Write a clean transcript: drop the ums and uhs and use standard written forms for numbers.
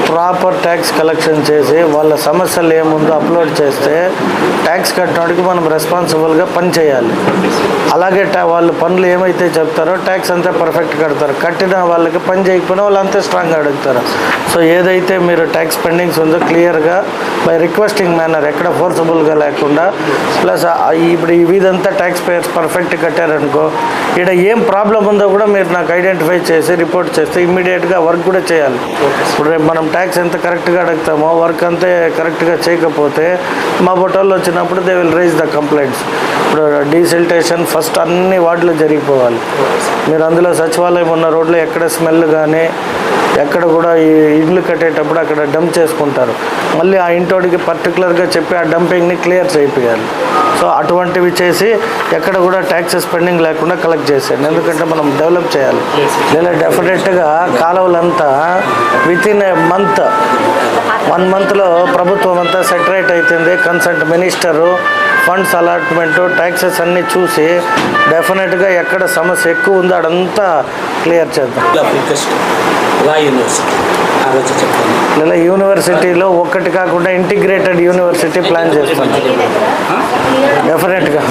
Proper tax collection చేసి వాళ్ళ సమస్యలు ఏముందో అప్లోడ్ చేస్తే ట్యాక్స్ కట్టినోడికి మనం రెస్పాన్సిబుల్గా పని చేయాలి. అలాగే వాళ్ళు పనులు ఏమైతే చెప్తారో ట్యాక్స్ అంతా పర్ఫెక్ట్ కడతారు. కట్టిన వాళ్ళకి పని చేయకపోయినా వాళ్ళు అంతే స్ట్రాంగ్గా అడుగుతారు. సో ఏదైతే మీరు ట్యాక్స్ పెండింగ్స్ ఉందో క్లియర్గా బై రిక్వెస్టింగ్ మేనర్, ఎక్కడ ఫోర్సబుల్గా లేకుండా, ప్లస్ ఇప్పుడు ఇదంతా ట్యాక్స్ పేయర్స్ పర్ఫెక్ట్ కట్టారనుకో, ఇక్కడ ఏం ప్రాబ్లం ఉందో కూడా మీరు నాకు ఐడెంటిఫై చేసి రిపోర్ట్ చేస్తే ఇమ్మీడియట్గా వర్క్ కూడా చేయాలి. ఇప్పుడు రేపు మనం ట్యాక్స్ ఎంత కరెక్ట్గా అడుగుతామో వర్క్ అంతే కరెక్ట్గా చేయకపోతే మా బొట్టోళ్ళు వచ్చినప్పుడు they will raise the complaints. ఇప్పుడు డీసిల్టేషన్ ఫస్ట్ అన్ని వార్డులు జరిగిపోవాలి. మీరు అందులో సచివాలయం ఉన్న రోడ్లో ఎక్కడ స్మెల్ కానీ ఎక్కడ కూడా ఈ ఇండ్లు కట్టేటప్పుడు అక్కడ డంప్ చేసుకుంటారు. మళ్ళీ ఆ ఇంటోడికి పర్టికులర్గా చెప్పి ఆ డంపింగ్ని క్లియర్ చేయాలి. సో అటువంటివి చేసి ఎక్కడ కూడా ట్యాక్సెస్ పెండింగ్ లేకుండా కలెక్ట్ చేసేయండి. ఎందుకంటే మనం డెవలప్ చేయాలి. లేదా డెఫినెట్గా కాలువలంతా వితిన్ ఏ మంత్ 1 monthలో ప్రభుత్వం అంతా సెటరేట్ అవుతుంది. Consult minister, funds allotment, taxes అన్నీ చూసి డెఫినెట్గా ఎక్కడ సమస్య ఎక్కువ ఉందో అదంతా క్లియర్ చేద్దాం. లేదా యూనివర్సిటీలో ఒక్కటి కాకుండా ఇంటిగ్రేటెడ్ యూనివర్సిటీ ప్లాన్ చేస్తాం డెఫినెట్గా.